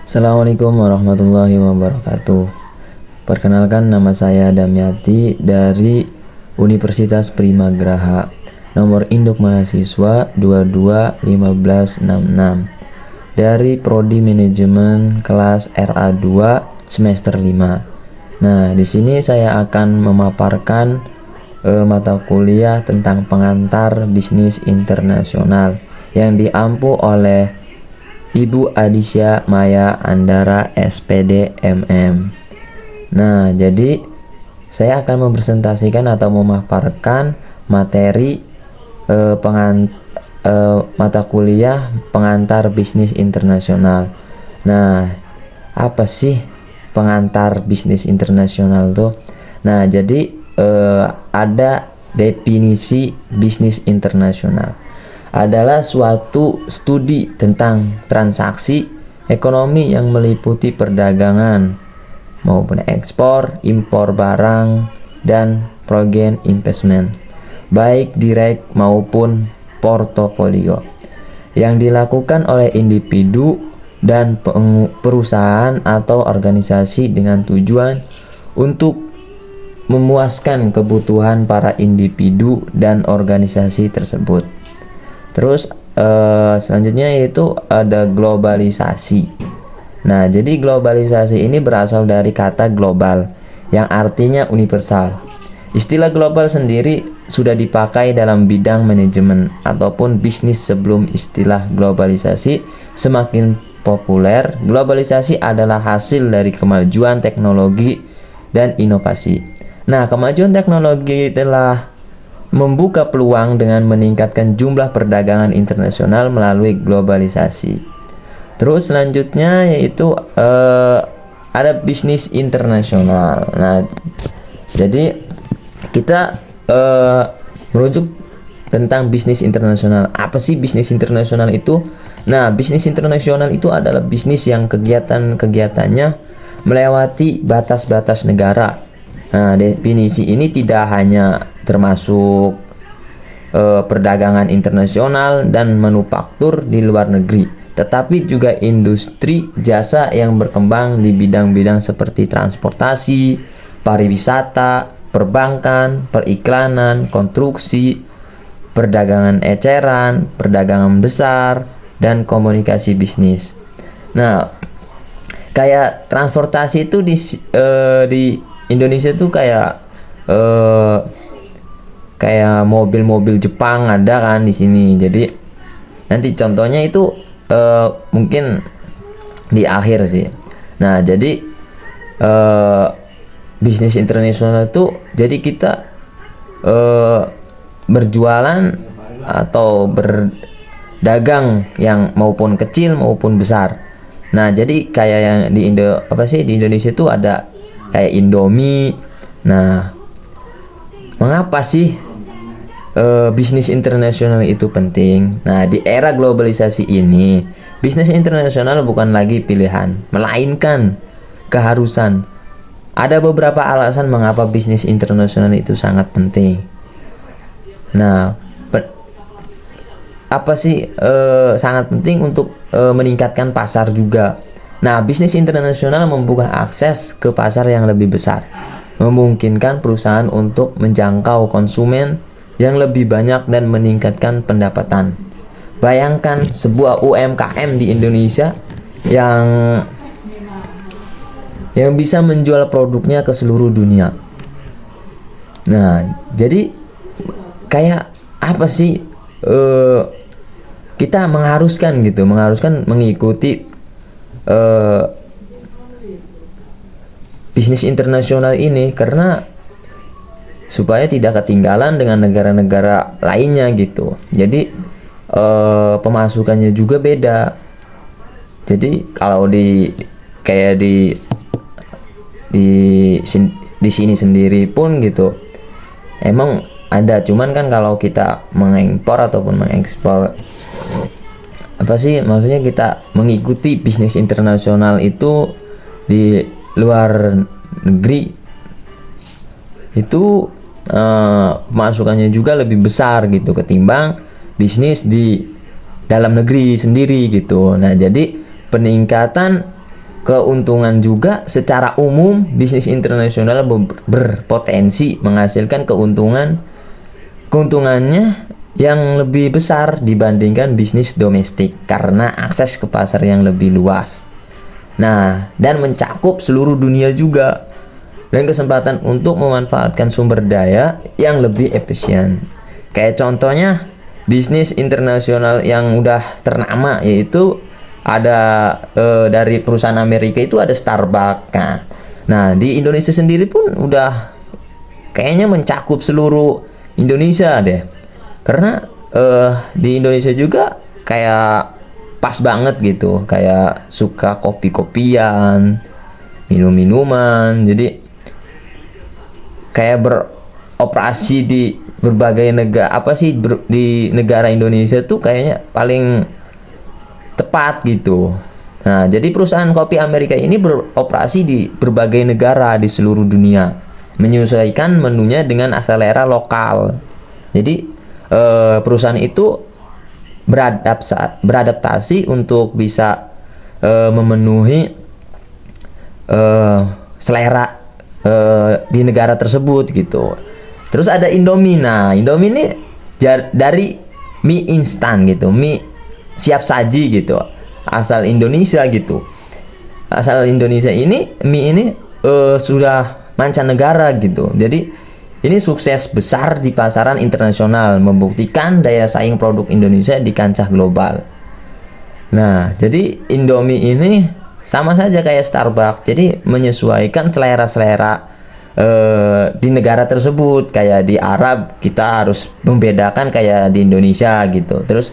Assalamualaikum warahmatullahi wabarakatuh. Perkenalkan, nama saya Damyati dari Universitas Primagraha. Nomor induk mahasiswa 221566 dari Prodi Manajemen kelas RA2 semester 5. Nah, di sini saya akan memaparkan mata kuliah tentang pengantar bisnis internasional yang diampu oleh Ibu Adisya Maya Andara SPD MM. Nah, jadi saya akan mempresentasikan atau memaparkan materi mata kuliah pengantar bisnis internasional. Nah, apa sih pengantar bisnis internasional tuh? Nah, jadi ada definisi bisnis internasional adalah suatu studi tentang transaksi ekonomi yang meliputi perdagangan maupun ekspor, impor barang, dan foreign investment, baik direct maupun portofolio, yang dilakukan oleh individu dan perusahaan atau organisasi dengan tujuan untuk memuaskan kebutuhan para individu dan organisasi tersebut. Terus selanjutnya yaitu ada globalisasi. Nah, jadi globalisasi ini berasal dari kata global yang artinya universal. Istilah global sendiri sudah dipakai dalam bidang manajemen ataupun bisnis sebelum istilah globalisasi semakin populer. Globalisasi adalah hasil dari kemajuan teknologi dan inovasi. Nah, kemajuan teknologi telah membuka peluang dengan meningkatkan jumlah perdagangan internasional melalui globalisasi. Terus selanjutnya yaitu ada bisnis internasional. Nah, jadi kita merujuk tentang bisnis internasional. Apa sih bisnis internasional itu? Nah, bisnis internasional itu adalah bisnis yang kegiatan-kegiatannya melewati batas-batas negara. Nah, definisi ini tidak hanya termasuk perdagangan internasional dan manufaktur di luar negeri, tetapi juga industri jasa yang berkembang di bidang-bidang seperti transportasi, pariwisata, perbankan, periklanan, konstruksi, perdagangan eceran, perdagangan besar, dan komunikasi bisnis. Nah, kayak transportasi itu di Indonesia tuh kayak mobil-mobil Jepang ada kan di sini. Jadi nanti contohnya itu mungkin di akhir sih. Nah, jadi bisnis internasional itu jadi kita berjualan atau berdagang yang maupun kecil maupun besar. Nah, jadi kayak yang di Indonesia itu ada kayak Indomie. Nah, mengapa sih bisnis internasional itu penting? Nah, di era globalisasi ini, bisnis internasional bukan lagi pilihan, melainkan keharusan. Ada beberapa alasan mengapa bisnis internasional itu sangat penting. Nah, apa sih sangat penting untuk meningkatkan pasar juga. Nah, bisnis internasional membuka akses ke pasar yang lebih besar, memungkinkan perusahaan untuk menjangkau konsumen yang lebih banyak dan meningkatkan pendapatan. Bayangkan sebuah UMKM di Indonesia yang bisa menjual produknya ke seluruh dunia. Nah, jadi kayak apa sih kita mengharuskan mengikuti bisnis internasional ini karena supaya tidak ketinggalan dengan negara-negara lainnya gitu. Jadi pemasukannya juga beda. Jadi kalau di sini sendiri pun gitu emang ada, cuman kan kalau kita mengimpor ataupun mengekspor, apa sih maksudnya kita mengikuti bisnis internasional itu di luar negeri itu masukannya juga lebih besar gitu ketimbang bisnis di dalam negeri sendiri gitu. Nah, jadi peningkatan keuntungan juga secara umum bisnis internasional berpotensi menghasilkan keuntungannya yang lebih besar dibandingkan bisnis domestik karena akses ke pasar yang lebih luas. Nah, dan mencakup seluruh dunia juga dan kesempatan untuk memanfaatkan sumber daya yang lebih efisien. Kayak contohnya bisnis internasional yang udah ternama yaitu ada dari perusahaan Amerika itu ada Starbucks. Nah, di Indonesia sendiri pun udah kayaknya mencakup seluruh Indonesia deh. Karena di Indonesia juga kayak pas banget gitu, kayak suka kopi-kopian, minum-minuman. Jadi kayak beroperasi di berbagai negara di negara Indonesia tuh kayaknya paling tepat gitu. Nah, jadi perusahaan kopi Amerika ini beroperasi di berbagai negara di seluruh dunia, menyesuaikan menunya dengan selera lokal. Jadi perusahaan itu beradaptasi untuk bisa memenuhi selera di negara tersebut gitu. Terus ada Indomie. Nah, Indomie ini dari mie instan gitu, mie siap saji gitu, asal Indonesia gitu. Asal Indonesia ini mie ini sudah mancanegara gitu. Jadi ini sukses besar di pasaran internasional, membuktikan daya saing produk Indonesia di kancah global. Nah, jadi Indomie ini sama saja kayak Starbucks, jadi menyesuaikan selera-selera di negara tersebut. Kayak di Arab kita harus membedakan kayak di Indonesia gitu. Terus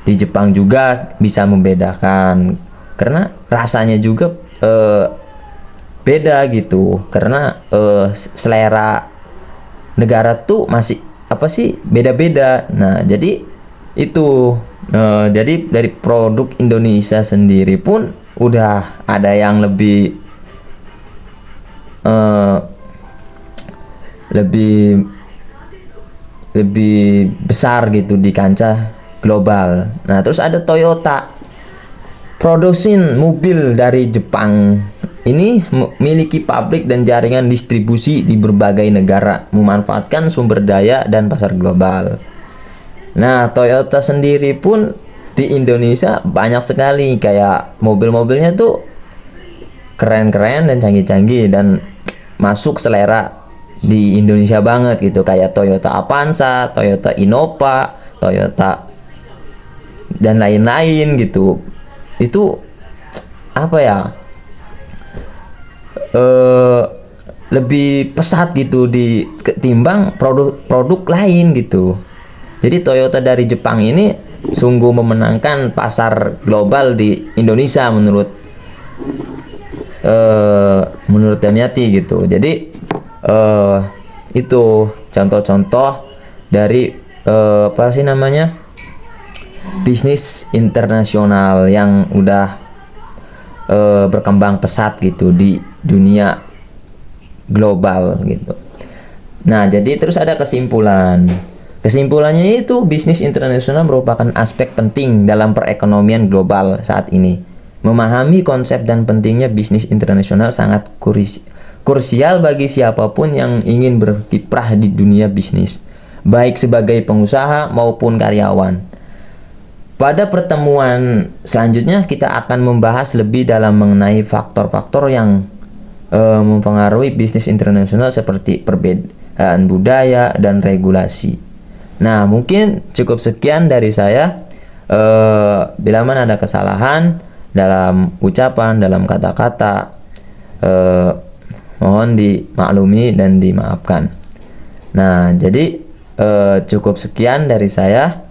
di Jepang juga bisa membedakan karena rasanya juga beda gitu. Karena selera negara tuh masih beda-beda. Nah, jadi itu jadi dari produk Indonesia sendiri pun udah ada yang lebih besar gitu di kancah global. Nah, terus ada Toyota, produksi mobil dari Jepang. Ini memiliki pabrik dan jaringan distribusi di berbagai negara, memanfaatkan sumber daya dan pasar global. Nah, Toyota sendiri pun di Indonesia banyak sekali, kayak mobil-mobilnya tuh keren-keren dan canggih-canggih dan masuk selera di Indonesia banget gitu, kayak Toyota Avanza, Toyota Innova, Toyota dan lain-lain gitu. Itu apa ya, lebih pesat gitu ketimbang produk lain gitu. Jadi Toyota dari Jepang ini sungguh memenangkan pasar global di Indonesia menurut Damiati gitu. Jadi itu contoh-contoh dari bisnis internasional yang udah berkembang pesat gitu di dunia global gitu. Nah, jadi terus ada kesimpulannya itu bisnis internasional merupakan aspek penting dalam perekonomian global saat ini. Memahami konsep dan pentingnya bisnis internasional sangat krusial bagi siapapun yang ingin berkiprah di dunia bisnis, baik sebagai pengusaha maupun karyawan. Pada pertemuan selanjutnya kita akan membahas lebih dalam mengenai faktor-faktor yang mempengaruhi bisnis internasional seperti perbedaan budaya dan regulasi. Nah, mungkin cukup sekian dari saya. Bila mana ada kesalahan dalam ucapan, dalam kata-kata, mohon dimaklumi dan dimaafkan. Nah, jadi cukup sekian dari saya.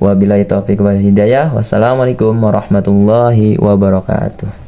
Wabillahi taufiq wal hidayah. Wassalamualaikum warahmatullahi wabarakatuh.